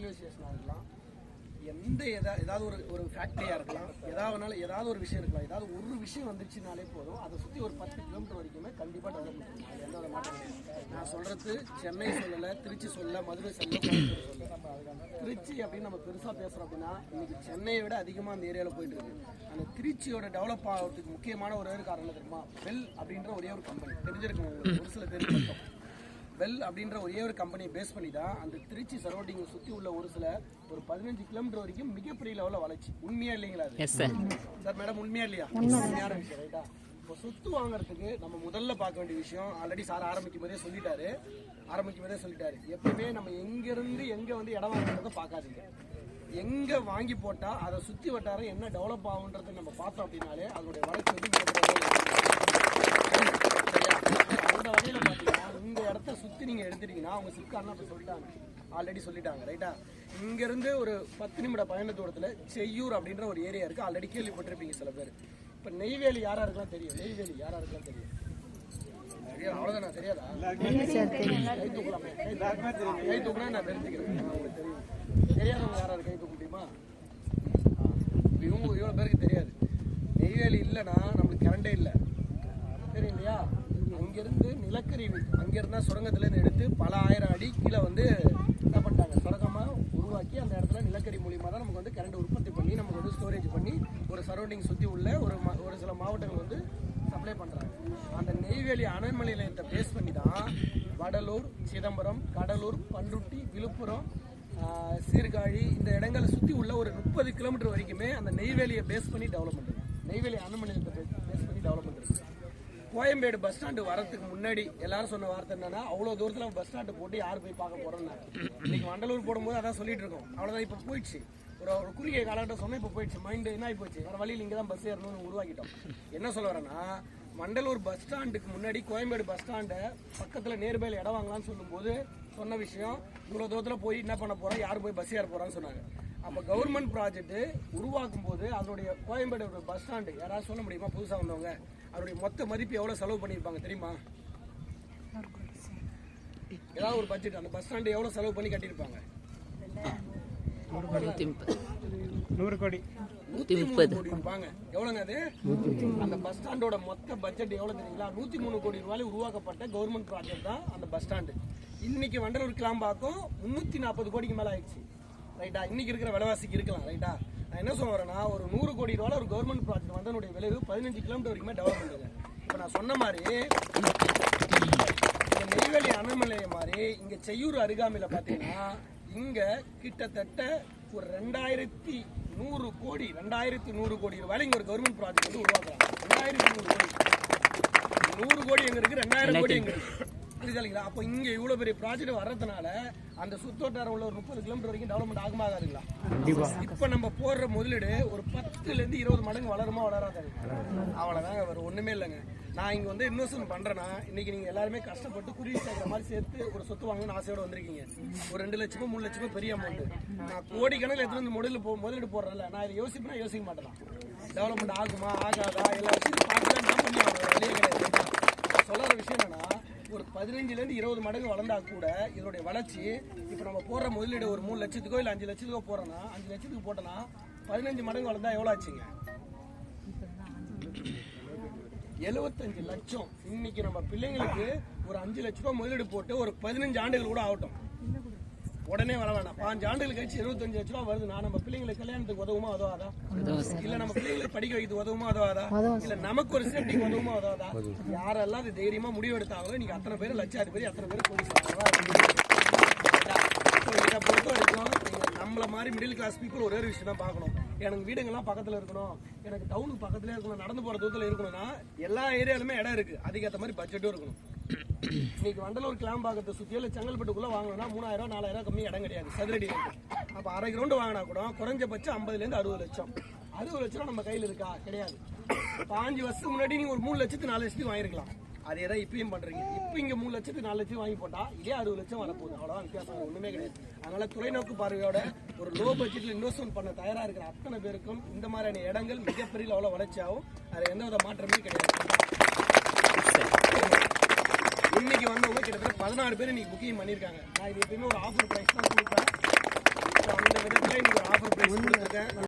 Railway ஸ்டேஷனாக இருக்கலாம், ஏதாவது ஒரு ஃபேக்ட்ரியாக இருக்கலாம், ஏதாவது ஒரு விஷயம் இருக்கலாம். ஏதாவது ஒரு விஷயம் வந்துச்சுனாலே போதும், அதை சுற்றி ஒரு 10 கிலோமீட்டர் வரைக்குமே கண்டிப்பாக டெவலப் பண்ணுவோம். அது எந்த ஒரு மாற்றம் கிடையாது. நான் சொல்கிறது சென்னை சொல்லலை, திருச்சி சொல்லலை, மதுரை சொல்லலை, திருச்சி அப்படின்னு நம்ம பெருசாக பேசுகிறோம். அப்படின்னா இன்னைக்கு சென்னையை விட அதிகமாக அந்த ஏரியாவில் போயிட்டு இருக்கு. அந்த திருச்சியோட டெவலப் ஆகிறதுக்கு முக்கியமான ஒரே ஒரு காரணம் தெரியுமா? பெல் அப்படின்ற ஒரே ஒரு கம்பெனி தெரிஞ்சிருக்கும் உங்களுக்கு, ஒரு சில தெரிஞ்சிருக்கும். பெல் அப்படின்ற ஒரே ஒரு கம்பெனியை பேஸ் பண்ணி தான் அந்த திருச்சி சரௌண்டிங்கை சுற்றி உள்ள ஒரு 15 கிலோமீட்டர் வரைக்கும் மிகப்பெரிய லெவலில் வளர்ச்சி. உண்மையா இல்லைங்களா சார்? மேடம் உண்மையா இல்லையா? உண்மையான விஷயம் ரைட்டா? இப்போ சொத்து வாங்குறதுக்கு நம்ம முதல்ல பார்க்க வேண்டிய விஷயம், ஆல்ரெடி சார் ஆரம்பிக்கும் போதே சொல்லிட்டாரு. எப்பவுமே நம்ம எங்கிருந்து எங்க வந்து இடம் வாங்குறத பார்க்காதீங்க. எங்க வாங்கி போட்டா அதை சுற்றி வட்டாரம் என்ன டெவலப் ஆகுன்றதை நம்ம பார்த்தோம் அப்படின்னாலே அதோடைய வளர்ச்சி வந்து அந்த வகையில் பார்த்தீங்கன்னா இந்த இடத்த சுற்றி நீங்கள் எடுத்துட்டீங்கன்னா அவங்க சிப்கார்ட்லாம் அப்படி ஆல்ரெடி சொல்லிட்டாங்க ரைட்டா? இங்கேருந்து ஒரு 10 நிமிட பயண தூரத்தில் செய்யூர் அப்படின்ற ஒரு ஏரியா இருக்குது. ஆல்ரெடி கேள்விப்பட்டிருப்பீங்க சில பேர். இப்போ நெய்வேலி யாரா இருக்கலாம் தெரியும்? அவ்வளோதான் தெரியாதா? கை தூக்கலாமே, கை தூக்குனா நான் தெரிஞ்சுக்கிறேன். உங்களுக்கு தெரியும். தெரியாதவங்க யாராவது கை தூக்க முடியுமா? இவ்வளோ பேருக்கு தெரியாது. நெய்வேலி இல்லைன்னா நம்மளுக்கு கரண்டே இல்லை, தெரியும் இல்லையா? அங்கேருந்து நிலக்கரி, அங்கேருந்தா சுரங்கத்துலேருந்து எடுத்து பல ஆயிரம் அடி கீழே வந்து என்ன பண்ணிட்டாங்க, சுரங்கமாக உருவாக்கி அந்த இடத்துல நிலக்கரி மூலியமாக தான் நமக்கு வந்து கரண்ட் உற்பத்தி பண்ணி நமக்கு வந்து ஸ்டோரேஜ் பண்ணி ஒரு சரௌண்டிங் சுற்றி உள்ள ஒரு சில மாவட்டங்கள் வந்து சப்ளை பண்ணுறாங்க. அந்த நெய்வேலி அனல்மின் நிலையத்தை பேஸ் பண்ணி தான் வடலூர், சிதம்பரம், கடலூர், பண்ருட்டி, விழுப்புரம், சீர்காழி இந்த இடங்களை சுற்றி உள்ள ஒரு 30 கிலோமீட்டர் வரைக்குமே அந்த நெய்வேலியை பேஸ் பண்ணி டெவலப் பண்ணுறது. நெய்வேலி அனல்மின் நிலையத்தை பேஸ் பண்ணி டெவலப் பண்ணுறது. கோயம்பேடு பஸ் ஸ்டாண்டு வரதுக்கு முன்னாடி எல்லாரும் சொன்ன வார்த்தை என்னன்னா, அவ்வளோ தூரத்தில் பஸ் ஸ்டாண்டு போட்டு யார் போய் பார்க்க போறோம்னா. இன்னைக்கு வண்டலூர் போடும்போது அதான் சொல்லிட்டு இருக்கோம். அவ்வளோதான், இப்போ போயிடுச்சு. ஒரு குறுகிய காலகட்டம் சொன்னால் இப்போ போயிடுச்சு. மைண்டு என்ன ஆகி போச்சு, வேறு வழியில் இங்கே தான் பஸ் ஏறணும்னு உருவாக்கிட்டோம். என்ன சொல்ல வரேன்னா, வண்டலூர் பஸ் ஸ்டாண்டுக்கு முன்னாடி கோயம்பேடு பஸ் ஸ்டாண்டை பக்கத்தில் நேர்பையில் இடம் வாங்கலாம்னு சொல்லும்போது சொன்ன விஷயம், இவ்வளோ தூரத்தில் போய் என்ன பண்ண போகிறோம், யார் போய் பஸ் ஏற போகிறான்னு சொன்னாங்க. அப்போ கவர்மெண்ட் ப்ராஜெக்ட் உருவாக்கும் போது அதனுடைய கோயம்பேடு பஸ் ஸ்டாண்டு யாராவது சொல்ல முடியுமா? புதுசாக வந்தவங்க அதனுடைய மொத்த மதிப்பு எவ்வளோ செலவு பண்ணியிருப்பாங்க தெரியுமா? ஏதாவது ஒரு பட்ஜெட் அந்த பஸ் ஸ்டாண்டு எவ்வளோ செலவு பண்ணி கட்டியிருப்பாங்க? 100 கோடி, 130 கோடி இருப்பாங்க. எவ்வளோங்க அது? அந்த பஸ் ஸ்டாண்டோட மொத்த பட்ஜெட் எவ்வளோ தெரியுங்களா? 103 கோடி ரூபாய் உருவாக்கப்பட்ட கவர்மெண்ட் ப்ராஜெக்ட் தான் அந்த பஸ் ஸ்டாண்டு. இன்னைக்கு வண்டலூர் கிளாம்பாக்கம் 340 கோடிக்கு மேலே ஆயிடுச்சு ரைட்டா? இன்னைக்கு இருக்கிற விலைவாசிக்கு இருக்கலாம் ரைட்டா? நான் என்ன சொல்ல வரேன்னா, ஒரு 100 கோடி ரூபாய் ஒரு கவர்மெண்ட் ப்ராஜெக்ட் வந்தனுடைய விளைவு 15 கிலோமீட்டர் வரைக்குமே டெவலப் பண்ணுங்க. இப்போ நான் சொன்ன மாதிரி நெய்வேலி அனல்மின் நிலையம் மாதிரி இங்கே செய்யூர் அருகாமையில் பார்த்தீங்கன்னா இங்கே கிட்டத்தட்ட ஒரு 2100 கோடி ரூபாய் இங்கே ஒரு கவர்மெண்ட் ப்ராஜெக்ட் வந்து உருவாக்குறாங்க. 2100 கோடி, 100 கோடி எங்க இருக்கு, 2000 கோடி எங்க இருக்கு, புரியுதுங்களா? அப்போ இங்கே இவ்வளோ பெரிய ப்ராஜெக்ட் வர்றதுனால அந்த சுத்தோட்டாரம் உள்ள ஒரு 30 கிலோமீட்டர் வரைக்கும் டெவலப்மெண்ட் ஆகுமாகாதுங்களா? இப்போ நம்ம போடுற முதலீடு ஒரு 10லேருந்து 20 மடங்கு வளருமா வளராது? அவ்வளோதாங்க, வேறு ஒன்றுமே இல்லைங்க. நான் இங்கே வந்து இன்வெஸ்ட்மெண்ட் பண்ணுறேன்னா இன்னைக்கு நீங்கள் எல்லாருமே கஷ்டப்பட்டு குருவி சேர்க்குற மாதிரி சேர்த்து ஒரு சொத்து வாங்கணும்னு ஆசையோடு வந்திருக்கீங்க. ஒரு 2 லட்சமோ 3 லட்சமோ பெரிய அமௌண்ட். நான் கோடிக்கணக்கில் எடுத்துகிட்டு வந்து முதலீடு போடுறேன்ல, நான் இதை யோசிக்க மாட்டேன். டெவலப்மெண்ட் ஆகுமா ஆகாதா எல்லா விஷயத்தையும் பார்த்து தான் பண்ணி ஆகணும், வெளியே கிடையாது. சொல்கிற விஷயம் என்னன்னா, ஒரு 15லேருந்து 20 மடங்கு வளர்ந்தா கூட இதனுடைய வளர்ச்சி இப்போ நம்ம போடுற முதலீடு ஒரு 3 லட்சத்துக்கோ இல்லை 5 லட்சத்துக்கோ போறோம்னா, 5 லட்சத்துக்கு போட்டோன்னா 15 மடங்கு வளர்ந்தா எவ்வளோ ஆச்சுங்க? 75 லட்சம். இன்னைக்கு நம்ம பிள்ளைங்களுக்கு ஒரு 5 லட்ச ரூபாய் முதலீடு போட்டு ஒரு 15 ஆண்டுகள் கூட ஆகட்டும், உடனே வர வேணாம். 5 ஆண்டுகள் கழிச்சு 75 லட்ச ரூபா வருதுன்னா நம்ம பிள்ளைங்களுக்கு கல்யாணத்துக்கு உதவுமா உதவாதா? இல்ல நம்ம பிள்ளைங்களுக்கு படிக்க வைக்கிறது உதவுமா உதவாதா? இல்ல நமக்கு ஒரு சேஃப்டிக்கு உதவுமா உதவாதா? யாரெல்லாம் அது தைரியமா முடிவு எடுத்தாங்களோ நீங்க அத்தனை பேர் லட்சாதிபதி, அத்தனை பேர் போலீஸ். இதை பொறுத்த வரைக்கும் நம்மள மாதிரி மிடில் கிளாஸ் பீப்புள் ஒரே ஒரு விஷயம் தான் பார்க்கணும். எனக்கு வீடுங்கள்லாம் பக்கத்தில் இருக்கணும், எனக்கு டவுனுக்கு பக்கத்துலேயே இருக்கணும், நடந்து போகிற தூரத்தில் இருக்கணும்னா எல்லா ஏரியாலுமே இடம் இருக்குது, அதுக்கேற்ற மாதிரி பட்ஜெட்டும் இருக்கணும். இன்னைக்கு வண்டலூர் கிளாம்பாக்கத்தை சுற்றியோ இல்லை செங்கல்பட்டுக்குள்ளே வாங்கணும்னா 3000 4000 கம்மி இடம் கிடையாது, சதுரடி இருக்கு. அப்போ அரை கிரவுண்டு வாங்கினா கூட குறைஞ்சபட்சம் 50லேருந்து 60 லட்சம். 60 லட்சம் நம்ம கையில் இருக்கா? கிடையாது. 5 வருஷத்துக்கு முன்னாடி நீங்கள் ஒரு 3 லட்சத்துக்கு 4 லட்சத்துக்கு வாங்கிருக்கலாம். அதே தான் இப்பயும் பண்றீங்க. இப்போ இங்க 3 லட்சத்துக்கு 4 லட்சம் வாங்கி போட்டா இதே 60 லட்சம் வரப்போகுது. அவ்வளவுதான் வித்தியாசம், ஒண்ணுமே கிடையாது. அதனால தொலைநோக்கு பார்வையோட ஒரு லோ பட்ஜெட்ல இன்வெஸ்ட்மெண்ட் பண்ண தயாரா இருக்கிற அத்தனை பேருக்கும் இந்த மாதிரியான இடங்கள் மிகப்பெரிய அளவில் வளர்ச்சி ஆகும். அது எந்தவித மாற்றமே கிடையாது. இன்னைக்கு வந்தவங்க கிட்டத்தட்ட 16 பேர் இன்னைக்கு புக்கிங் பண்ணியிருக்காங்க. நான் இது எப்பயுமே ஒரு ஆஃபர் பிரைஸ் தான் கொடுப்பேன். இன்னைக்கு ஆஃபர் பிரைஸ் கொடுத்துருக்கேன்.